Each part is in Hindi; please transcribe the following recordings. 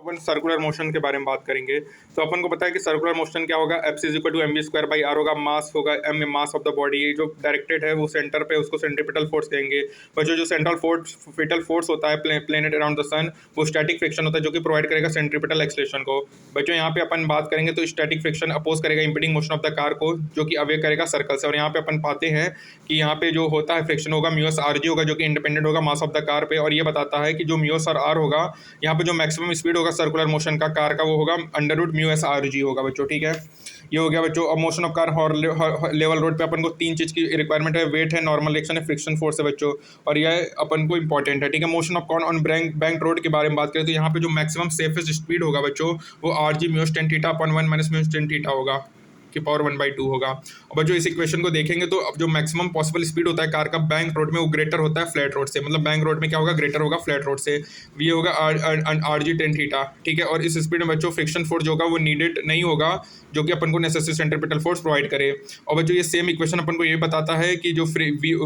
अपन सर्कुलर मोशन के बारे में बात करेंगे। तो अपन को पता है कि सर्कुलर मोशन क्या होगा, F C is equal to M B square by R होगा, मास होगा M, mass of the body. ये जो डायरेक्टेड है वो सेंटर पे, उसको सेंट्रीपिटल फोर्स कहेंगे। बच्चों जो सेंट्रल फोर्स फिटल फोर्स होता है प्लेनेट अराउंड द सन, वो स्टैटिक फ्रिक्शन होता है जो कि प्रोवाइड करेगा सेंट्रीपिटल एक्सलेशन को। बच्चों यहाँ पे अपन बात करेंगे तो स्टैटिक फ्रिक्शन अपोज करेगा इंपीडिंग मोशन ऑफ द कार को, जो कि अवे करेगा सर्कल से। और यहाँ पे अपन पाते हैं कि यहाँ पे जो होता है फ्रिक्शन होगा म्यूएस आर जी होगा, जो कि इंडिपेंडेंट होगा मास ऑफ द कार पे। और ये बताता है कि जो म्यूएस और आर होगा, यहाँ पे जो मैक्सिमम स्पीड होगा सर्कुलर मोशन का कार का, वो होगा under root mu S R G होगा बच्चों। ठीक है, ये हो गया बच्चों। अब motion of car level road पे अपन को तीन चीज़ की रिक्वायरमेंट है, वेट है, नॉर्मल रिएक्शन है, फ्रिक्शन फोर्स है बच्चों। और यह अपन को इंपॉर्टेंट है। ठीक है, motion of car on bank road के बारे में बात करें तो यहाँ पे जो मैक्सिमम सेफेस्ट स्पीड होगा बच्चों, वो R G mus tan theta upon 1 minus mus tan theta होगा, की पावर 1/2 होगा। और बच्चों इस इक्वेशन को देखेंगे तो अब जो मैक्सिमम पॉसिबल स्पीड होता है कार का बैंक रोड में, वो ग्रेटर होता है फ्लैट रोड से। मतलब बैंक रोड में क्या होगा, ग्रेटर होगा फ्लैट रोड से। ये होगा आर जी टेन थीटा। ठीक है, और इस स्पीड में बच्चों फ्रिक्शन फोर्स जो होगा वो नीडेड नहीं होगा, जो कि अपन को नेसेसरी सेंट्रीपिटल फोर्स प्रोवाइड करे। और बच्चों ये सेम इक्वेशन अपन को ये बताता है कि जो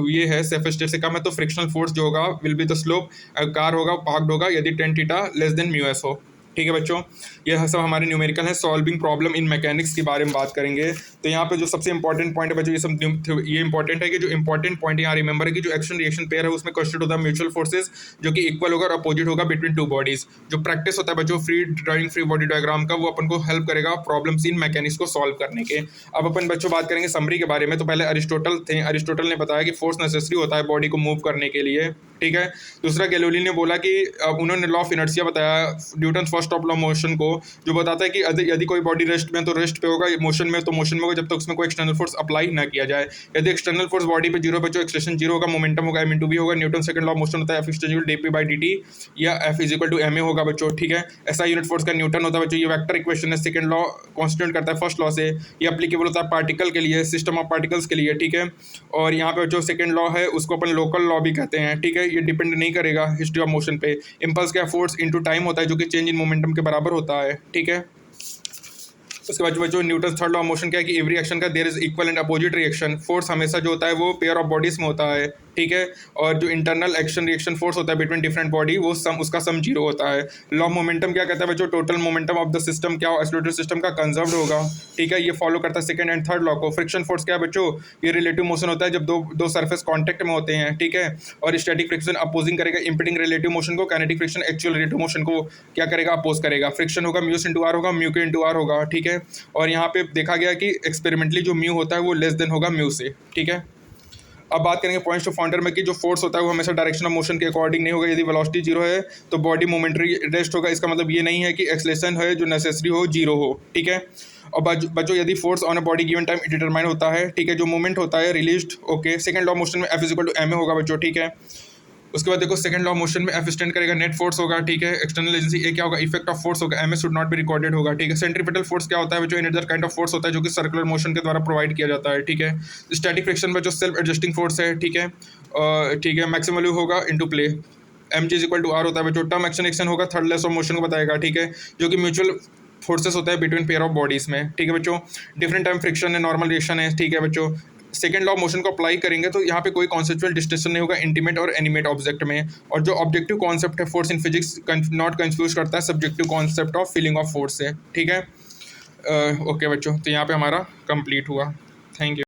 ये है सेफेस्ट से कम है, तो फ्रिक्शनल फोर्स जो होगा will be the slope car होगा पार्क्ड होगा यदि tan theta less than mu S हो। ठीक है बच्चों, यह सब हमारे न्यूमेरिकल है। सॉल्विंग प्रॉब्लम इन मैकेनिक्स के बारे में बात करेंगे तो यहाँ पे जो सबसे इंपॉर्टेंट पॉइंट है बच्चों, ये इंपॉर्टेंट है कि जो इंपॉर्टेंट पॉइंट यहाँ रिमेंबर है कि जो एक्शन रिएक्शन पेयर है उसमें कॉन्स्टिट्यूट होता है म्यूचुअल फोर्सेज, जो कि इक्वल होगा और अपोजिट होगा बिटवीन टू बॉडीज। जो प्रैक्टिस होता है बच्चों free drawing free body diagram का, वो अपन को हेल्प करेगा प्रॉब्लम्स इन मैकेनिक्स को सॉल्व करने के। अब अपन बच्चों बात करेंगे समरी के बारे में। तो पहले अरिस्टोटल थे, अरिस्टोटल ने बताया कि फोर्स नेसेसरी होता है बॉडी को मूव करने के लिए। ठीक है, दूसरा गैलोली ने बोला कि उन्होंने लॉ ऑफ इनर्शिया बताया, Newton first of law motion को, जो बताता है कि यदि कोई बॉडी रेस्ट में तो रेस्ट पे होगा, मोशन में तो मोशन में होगा, जब तक उसमें कोई एक्सटर्नल फोर्स अप्लाई ना किया जाए। यदि एक्सटर्नल फोर्स बॉडी पे जीरो बच्चों एक्सलेशन जीरो होगा, मोमेंटम होगा एम इंटू वी होगा। Newton second law of motion होता है F is equal to D P by D T, या F is equal to M A होगा बच्चों। ठीक है, ऐसा यूनिट फोर्स का न्यूटन होता है बच्चों। ये वेक्टर इक्वेशन है, सेकंड लॉ कॉन्स्टिट्यूट करता है फर्स्ट लॉ से। ये एप्लीकेबल होता है पार्टिकल के लिए, सिस्टम ऑफ पार्टिकल्स के लिए। ठीक है, और यहाँ पे जो सेकंड लॉ है उसको अपन लोकल लॉ भी कहते हैं। ठीक है, ये डिपेंड नहीं करेगा हिस्ट्री ऑफ मोशन पे। इंपल्स का फोर्स इनटू टाइम होता है, जो कि चेंज इन मोमेंटम के बराबर होता है। ठीक है, उसके बाद जो Newton third law of motion क्या है कि एवरी एक्शन का there is equal and opposite reaction. Force हमेशा जो होता है वो पेयर ऑफ बॉडीज में होता है। ठीक है, और जो इंटरनल एक्शन रिएक्शन फोर्स होता है बिटवीन डिफरेंट बॉडी, वो उसका सम जीरो होता है। लॉ ऑफ मोमेंटम क्या कहता है बच्चों, total momentum of the system क्या एक्सीलरेटेड सिस्टम का कंजर्व्ड होगा। ठीक है, ये फॉलो करता है सेकंड एंड थर्ड लॉ को। फ्रिक्शन फोर्स क्या है बच्चों, ये रिलेटिव मोशन होता है जब दो सरफेस कांटेक्ट में होते हैं। ठीक है, और स्टैटिक फ्रिक्शन अपोजिंग करेगा इंपीडिंग रिलेटिव मोशन को, kinetic friction actual relative motion को क्या करेगा, अपोज करेगा। फ्रिक्शन होगा म्यूस इंटू आर होगा, म्यू के इंटू आर होगा। ठीक है, और यहाँ पे देखा गया कि एक्सपेरिमेंटली जो म्यू होता है वो लेस देन होगा म्यू से। ठीक है, अब बात करेंगे पॉइंट्स ऑफ फाउंडर में कि जो फोर्स होता है वो हमेशा डायरेक्शन ऑफ मोशन के अकॉर्डिंग नहीं होगा। यदि वेलोसिटी जीरो है तो बॉडी मोमेंटरी रेस्ट होगा। इसका मतलब ये नहीं है कि एक्सलेशन है जो नेसेसरी हो जीरो हो। ठीक है, और बच्चों यदि force on a body given time determine होता है। ठीक है, जो मूवमेंट होता है released, okay, second law of motion में F is equal to M A होगा बच्चों। ठीक है, उसके बाद देखो सेकंड लॉ ऑफ मोशन में एफ स्टैंड करेगा नेट फोर्स होगा। ठीक है, एक्सटर्नल एजेंसी ए क्या होगा, इफेक्ट ऑफ फोर्स होगा, M A should not be recorded होगा। ठीक है, सेंट्रीपिटल फोर्स क्या होता है बच्चों, अनदर काइंड ऑफ फोर्स होता है जो कि सर्कुलर मोशन के द्वारा प्रोवाइड किया जाता है। ठीक है, स्टैटिक फ्रिक्शन बच्चों सेल्फ एडजस्टिंग फोर्स है। ठीक है, ठीक है, मैक्सिमम वैल्यू होगा into play, M G is equal to R होता है बच्चों। टर्म एक्शन एक्शन होगा थर्ड लेस ऑफ मोशन को बताएगा। ठीक है, जो कि म्यूचुअल फोर्सेस होता है बिटवीन पेयर ऑफ बॉडीज में। ठीक है बच्चों, डिफरेंट टाइम फ्रिक्शन है, नॉर्मल रिएक्शन है। ठीक है बच्चों, सेकेंड लॉ ऑफ मोशन को अप्लाई करेंगे तो यहाँ पे कोई कॉन्सेप्चुअल डिस्टिंक्शन नहीं होगा इंटीमेट और एनिमेट ऑब्जेक्ट में। और जो ऑब्जेक्टिव कॉन्सेप्ट है force in physics not confuse करता है subjective concept of feeling of force से। ठीक है, ओके बच्चों, तो यहाँ पे हमारा कंप्लीट हुआ। Thank you.